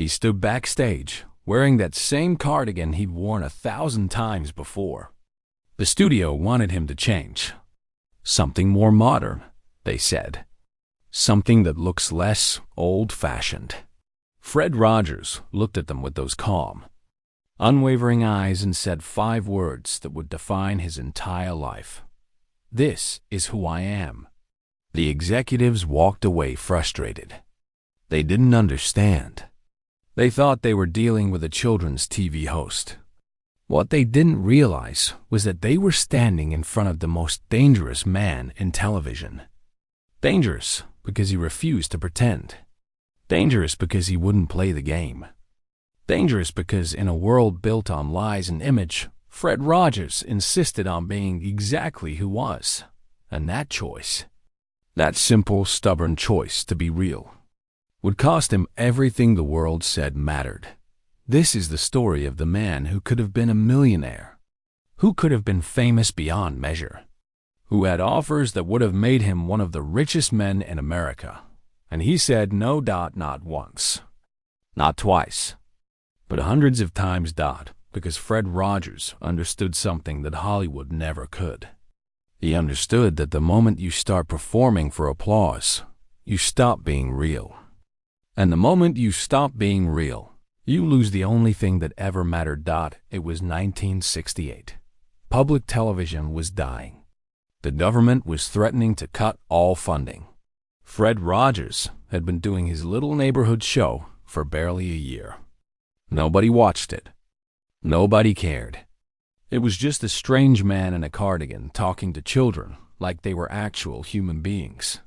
He stood backstage, wearing that same cardigan he'd worn 1,000 times before. The studio wanted him to change. Something more modern, they said. Something that looks less old-fashioned. Fred Rogers looked at them with those calm, unwavering eyes and said 5 words that would define his entire life. "This is who I am." The executives walked away frustrated. They didn't understand. They thought they were dealing with a children's TV host. What they didn't realize was that they were standing in front of the most dangerous man in television. Dangerous because he refused to pretend. Dangerous because he wouldn't play the game. Dangerous because in a world built on lies and image, Fred Rogers insisted on being exactly who was. And that choice, that simple, stubborn choice to be real, would cost him everything the world said mattered. This is the story of the man who could have been a millionaire, who could have been famous beyond measure, who had offers that would have made him one of the richest men in America. And he said no. Not once, not twice, but hundreds of times. Because Fred Rogers understood something that Hollywood never could. He understood that the moment you start performing for applause, you stop being real. And the moment you stop being real, you lose the only thing that ever mattered. It was 1968. Public television was dying. The government was threatening to cut all funding. Fred Rogers had been doing his little neighborhood show for barely a year. Nobody watched it. Nobody cared. It was just a strange man in a cardigan talking to children like they were actual human beings.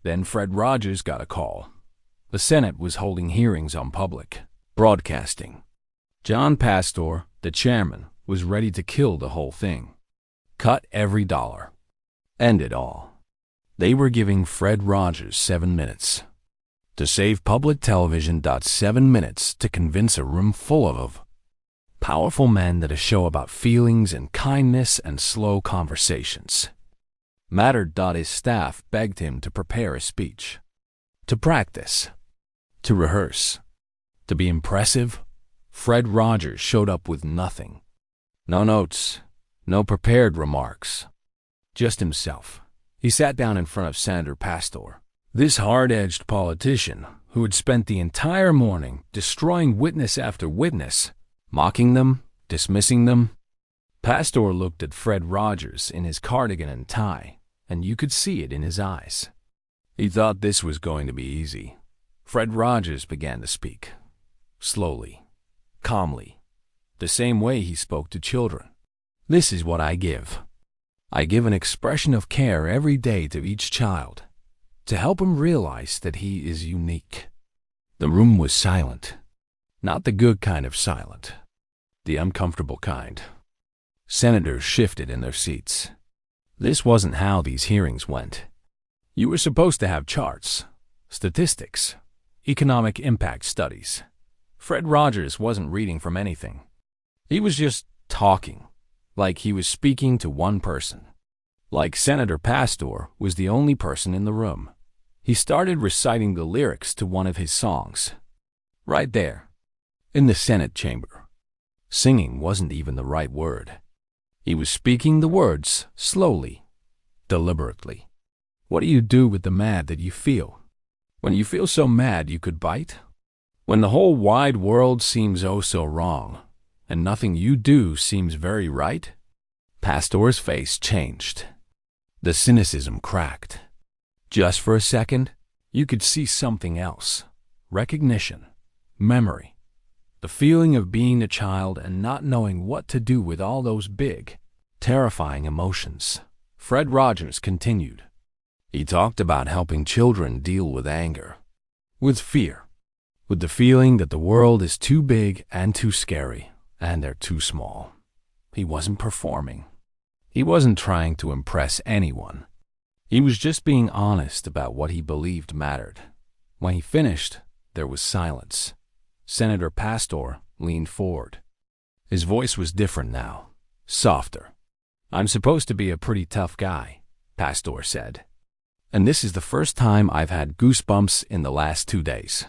Then Fred Rogers got a call. The Senate was holding hearings on public broadcasting. John Pastor, the chairman, was ready to kill the whole thing. Cut every dollar. End it all. They were giving Fred Rogers 7 minutes. To save public television. 7 minutes to convince a room full of powerful men that a show about feelings and kindness and slow conversations mattered. His staff begged him to prepare a speech, to practice, to rehearse, to be impressive. Fred Rogers showed up with nothing. No notes, no prepared remarks, just himself. He sat down in front of Senator Pastor, this hard-edged politician who had spent the entire morning destroying witness after witness, mocking them, dismissing them. Pastor looked at Fred Rogers in his cardigan and tie, and you could see it in his eyes. He thought this was going to be easy. Fred Rogers began to speak, slowly, calmly, the same way he spoke to children. "This is what I give. I give an expression of care every day to each child, to help him realize that he is unique." The room was silent. Not the good kind of silent, the uncomfortable kind. Senators shifted in their seats. This wasn't how these hearings went. You were supposed to have charts, statistics, economic impact studies. Fred Rogers wasn't reading from anything. He was just talking, like he was speaking to one person. Like Senator Pastor was the only person in the room. He started reciting the lyrics to one of his songs. Right there, in the Senate chamber. Singing wasn't even the right word. He was speaking the words slowly, deliberately. What do you do with the mad that you feel? When you feel so mad you could bite? When the whole wide world seems oh so wrong, and nothing you do seems very right? Pastor's face changed. The cynicism cracked. Just for a second, you could see something else. Recognition, memory. The feeling of being a child and not knowing what to do with all those big, terrifying emotions. Fred Rogers continued. He talked about helping children deal with anger, with fear, with the feeling that the world is too big and too scary, and they're too small. He wasn't performing. He wasn't trying to impress anyone. He was just being honest about what he believed mattered. When he finished, there was silence. Senator Pastor leaned forward. His voice was different now, softer. "I'm supposed to be a pretty tough guy," Pastor said. "And this is the first time I've had goosebumps in the last 2 days.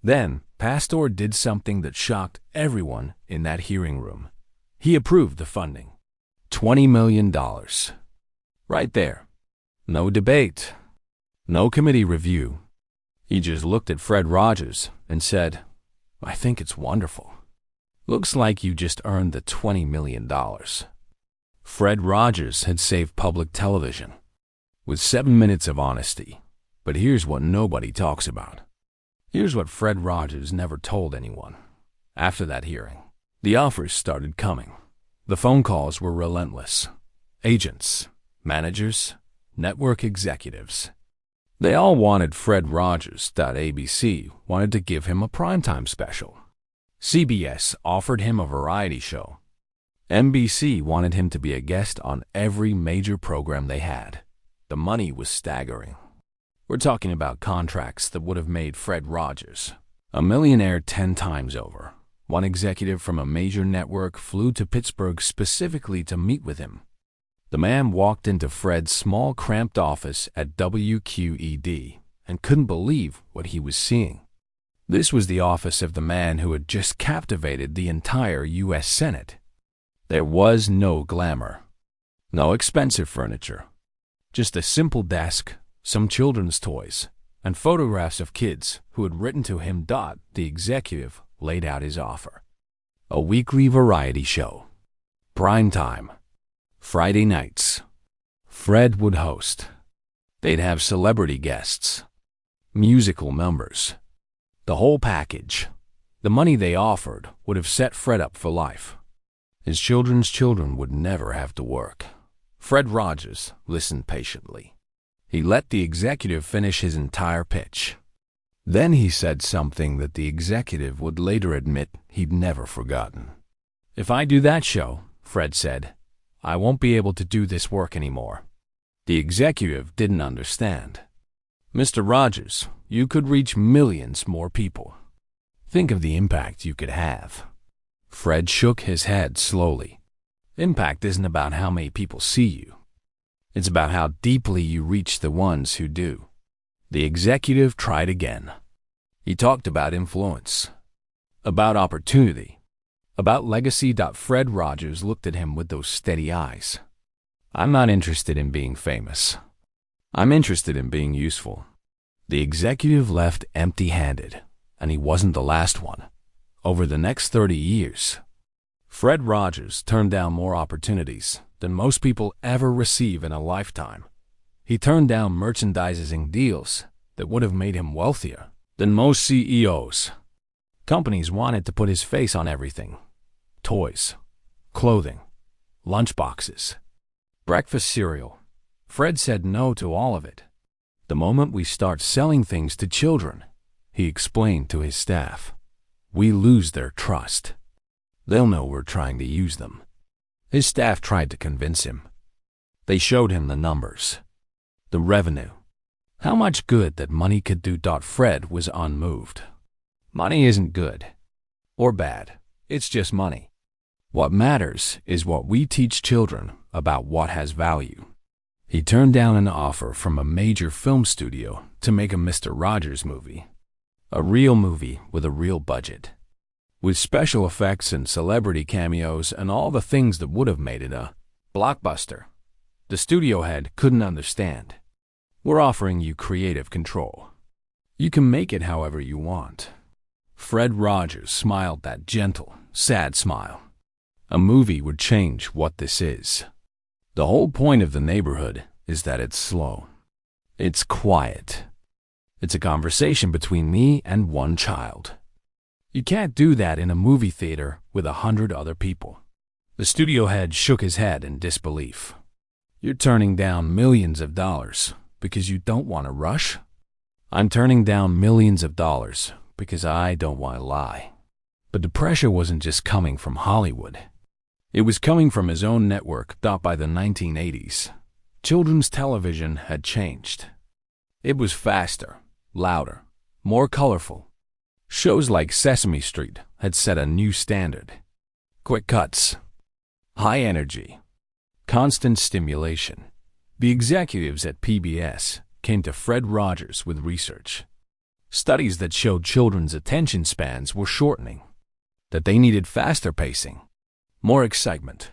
Then, Pastor did something that shocked everyone in that hearing room. He approved the funding. $20 million. Right there. No debate. No committee review. He just looked at Fred Rogers and said, "I think it's wonderful. Looks like you just earned the $20 million. Fred Rogers had saved public television with 7 minutes of honesty. But here's what nobody talks about. Here's what Fred Rogers never told anyone. After that hearing, the offers started coming. The phone calls were relentless. Agents, managers, network executives. They all wanted Fred Rogers. ABC wanted to give him a primetime special. CBS offered him a variety show. NBC wanted him to be a guest on every major program they had. The money was staggering. We're talking about contracts that would have made Fred Rogers a millionaire 10 times over. One executive from a major network flew to Pittsburgh specifically to meet with him. The man walked into Fred's small, cramped office at WQED and couldn't believe what he was seeing. This was the office of the man who had just captivated the entire U.S. Senate. There was no glamour, no expensive furniture, just a simple desk, some children's toys, and photographs of kids who had written to him. The executive laid out his offer. A weekly variety show. Prime time. Friday nights. Fred would host. They'd have celebrity guests. Musical numbers. The whole package. The money they offered would have set Fred up for life. His children's children would never have to work. Fred Rogers listened patiently. He let the executive finish his entire pitch. Then he said something that the executive would later admit he'd never forgotten. "If I do that show," Fred said, "I won't be able to do this work anymore." The executive didn't understand. "Mr. Rogers, you could reach millions more people. Think of the impact you could have." Fred shook his head slowly. "Impact isn't about how many people see you. It's about how deeply you reach the ones who do." The executive tried again. He talked about influence, about opportunity, about legacy. Fred Rogers looked at him with those steady eyes. "I'm not interested in being famous. I'm interested in being useful." The executive left empty-handed, and he wasn't the last one. Over the next 30 years, Fred Rogers turned down more opportunities than most people ever receive in a lifetime. He turned down merchandising deals that would have made him wealthier than most CEOs. Companies wanted to put his face on everything. Toys, clothing, lunchboxes, breakfast cereal. Fred said no to all of it. "The moment we start selling things to children," he explained to his staff, "we lose their trust. They'll know we're trying to use them." His staff tried to convince him. They showed him the numbers, the revenue, how much good that money could do. Fred was unmoved. "Money isn't good or bad. It's just money. What matters is what we teach children about what has value." He turned down an offer from a major film studio to make a Mr. Rogers movie. A real movie with a real budget, with special effects and celebrity cameos and all the things that would have made it a blockbuster. The studio head couldn't understand. "We're offering you creative control. You can make it however you want." Fred Rogers smiled that gentle, sad smile. A movie would change what this is. The whole point of The Neighborhood is that it's slow. It's quiet. It's a conversation between me and one child. You can't do that in a movie theater with 100 other people. The studio head shook his head in disbelief. "You're turning down millions of dollars because you don't want to rush?" "I'm turning down millions of dollars because I don't want to lie." But the pressure wasn't just coming from Hollywood. It was coming from his own network. By the 1980s, children's television had changed. It was faster, louder, more colorful. Shows like Sesame Street had set a new standard. Quick cuts, high energy, constant stimulation. The executives at PBS came to Fred Rogers with research. Studies that showed children's attention spans were shortening, that they needed faster pacing, more excitement.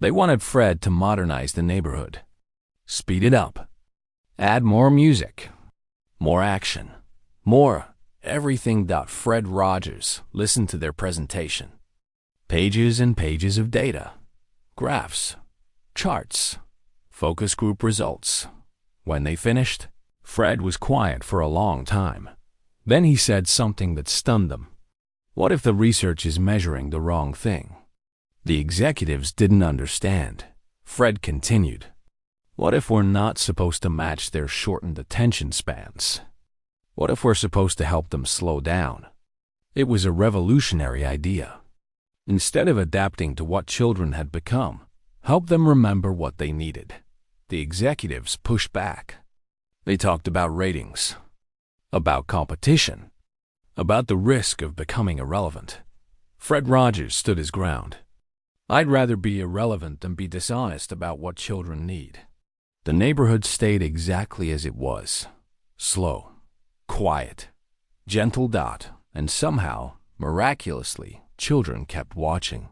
They wanted Fred to modernize the neighborhood, speed it up, add more music, more action, more everything. Fred Rogers listened to their presentation. Pages and pages of data, graphs, charts, focus group results. When they finished, Fred was quiet for a long time. Then he said something that stunned them. What if the research is measuring the wrong thing? The executives didn't understand. Fred continued. What if we're not supposed to match their shortened attention spans? What if we're supposed to help them slow down? It was a revolutionary idea. Instead of adapting to what children had become, help them remember what they needed. The executives pushed back. They talked about ratings, about competition, about the risk of becoming irrelevant. Fred Rogers stood his ground. I'd rather be irrelevant than be dishonest about what children need. The neighborhood stayed exactly as it was. Slow, quiet, gentle. And somehow, miraculously, children kept watching.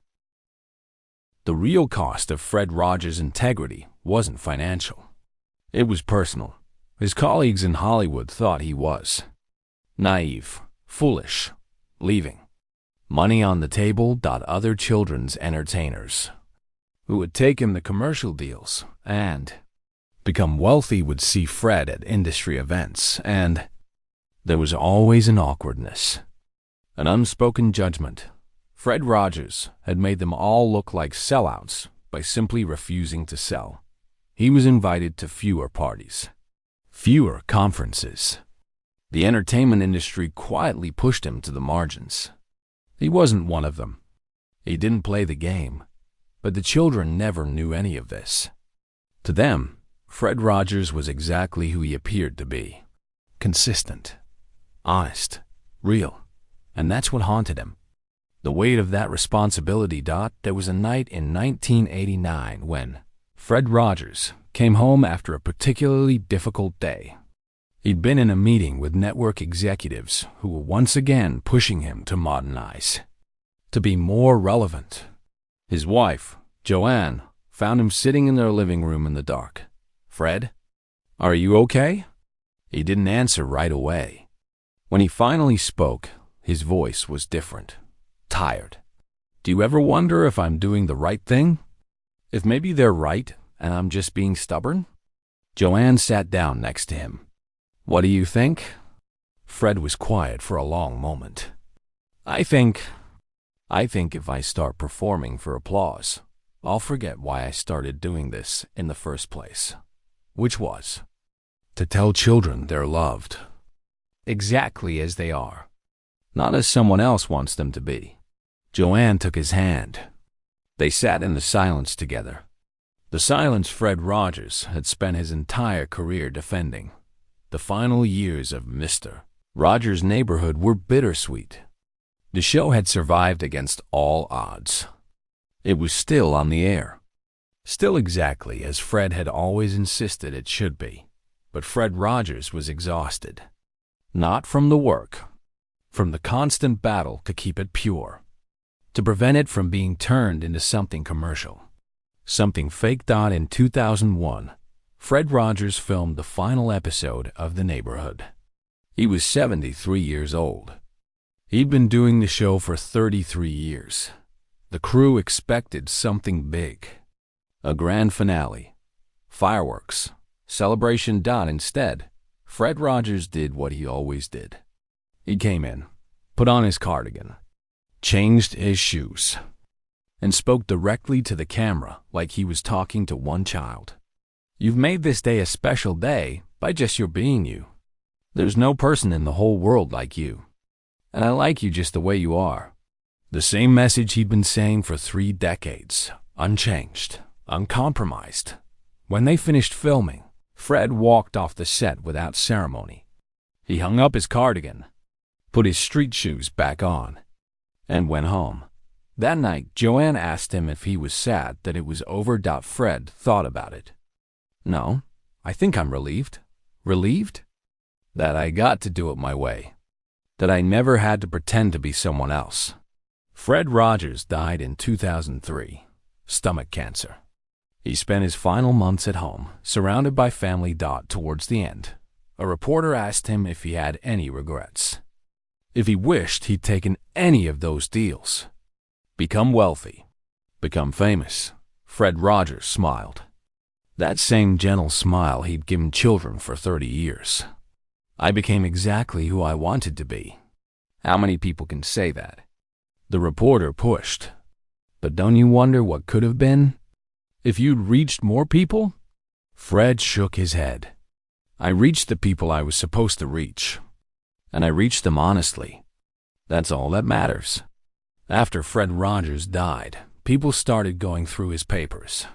The real cost of Fred Rogers' integrity wasn't financial. It was personal. His colleagues in Hollywood thought he was naive, foolish, leaving money on the table. Other children's entertainers who would take him the commercial deals and become wealthy would see Fred at industry events, and there was always an awkwardness, an unspoken judgment. Fred Rogers had made them all look like sellouts by simply refusing to sell. He was invited to fewer parties, fewer conferences. The entertainment industry quietly pushed him to the margins. He wasn't one of them. He didn't play the game, but the children never knew any of this. To them, Fred Rogers was exactly who he appeared to be. Consistent, honest, real, and that's what haunted him. The weight of that responsibility. There was a night in 1989 when Fred Rogers came home after a particularly difficult day. He'd been in a meeting with network executives who were once again pushing him to modernize, to be more relevant. His wife, Joanne, found him sitting in their living room in the dark. "Fred, are you okay?" He didn't answer right away. When he finally spoke, his voice was different. Tired. "Do you ever wonder if I'm doing the right thing? If maybe they're right and I'm just being stubborn?" Joanne sat down next to him. "What do you think?" Fred was quiet for a long moment. I think if I start performing for applause, I'll forget why I started doing this in the first place, which was to tell children they're loved exactly as they are, not as someone else wants them to be." Joanne took his hand. They sat in the silence together. The silence Fred Rogers had spent his entire career defending. The final years of Mr. Rogers' Neighborhood were bittersweet. The show had survived against all odds. It was still on the air. Still exactly as Fred had always insisted it should be. But Fred Rogers was exhausted. Not from the work, from the constant battle to keep it pure, to prevent it from being turned into something commercial, something fake. In 2001, Fred Rogers filmed the final episode of The Neighborhood. He was 73 years old. He'd been doing the show for 33 years. The crew expected something big, a grand finale, fireworks, celebration. Instead, Fred Rogers did what he always did. He came in, put on his cardigan, changed his shoes, and spoke directly to the camera like he was talking to one child. "You've made this day a special day by just your being you. There's no person in the whole world like you. And I like you just the way you are." The same message he'd been saying for 3 decades, unchanged, uncompromised. When they finished filming, Fred walked off the set without ceremony. He hung up his cardigan, put his street shoes back on, and went home. That night, Joanne asked him if he was sad that it was over. Fred thought about it. "No, I think I'm relieved. Relieved? That I got to do it my way. that I never had to pretend to be someone else. Fred Rogers died in 2003, stomach cancer. He spent his final months at home, surrounded by family. Towards the end, a reporter asked him if he had any regrets, if he wished he'd taken any of those deals. Become wealthy, become famous. Fred Rogers smiled. That same gentle smile he'd given children for 30 years. I became exactly who I wanted to be. How many people can say that? The reporter pushed. But don't you wonder what could have been? If you'd reached more people? Fred shook his head. I reached the people I was supposed to reach. And I reached them honestly. That's all that matters. After Fred Rogers died, people started going through his papers,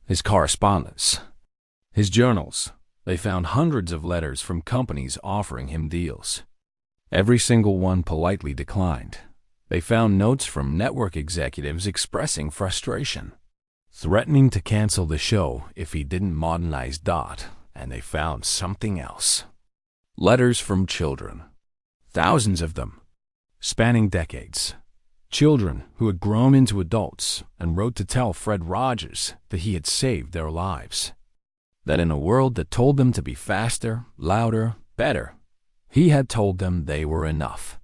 his correspondence, his journals. They found hundreds of letters from companies offering him deals. Every single one politely declined. They found notes from network executives expressing frustration, threatening to cancel the show if he didn't modernize. And they found something else. Letters from children. Thousands of them, spanning decades. Children who had grown into adults and wrote to tell Fred Rogers that he had saved their lives. That in a world that told them to be faster, louder, better, he had told them they were enough.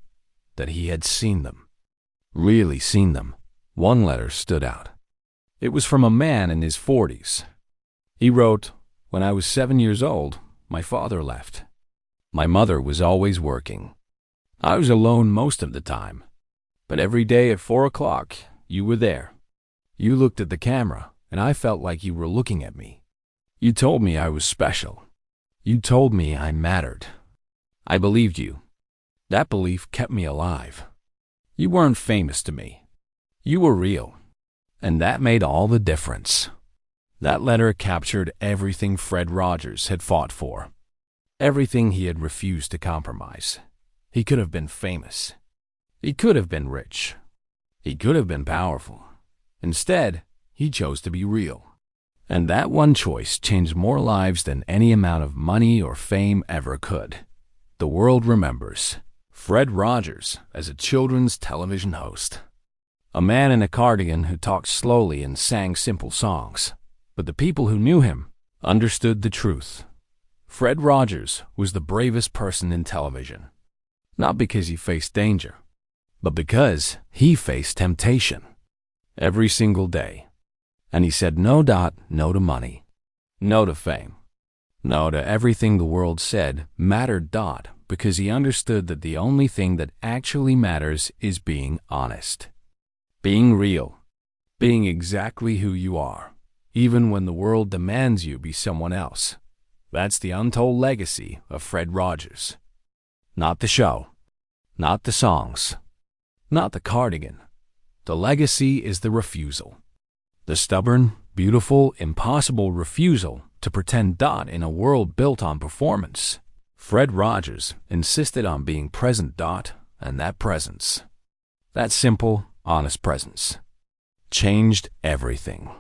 That he had seen them. Really seen them. One letter stood out. It was from a man in his 40s. He wrote, "When I was 7 years old, my father left. My mother was always working. I was alone most of the time. But every day at 4 o'clock, you were there. You looked at the camera, and I felt like you were looking at me. You told me I was special. You told me I mattered. I believed you. That belief kept me alive. You weren't famous to me. You were real. And that made all the difference." That letter captured everything Fred Rogers had fought for. Everything he had refused to compromise. He could have been famous. He could have been rich. He could have been powerful. Instead, he chose to be real. And that one choice changed more lives than any amount of money or fame ever could. The world remembers Fred Rogers as a children's television host. A man in a cardigan who talked slowly and sang simple songs. But the people who knew him understood the truth. Fred Rogers was the bravest person in television. Not because he faced danger, but because he faced temptation. Every single day. And he said no. No to money. No to fame. No to everything the world said mattered. Because he understood that the only thing that actually matters is being honest. Being real. Being exactly who you are, even when the world demands you be someone else. That's the untold legacy of Fred Rogers. Not the show. Not the songs. Not the cardigan. The legacy is the refusal. The stubborn, beautiful, impossible refusal to pretend. In a world built on performance, Fred Rogers insisted on being present. And that presence, that simple, honest presence, changed everything.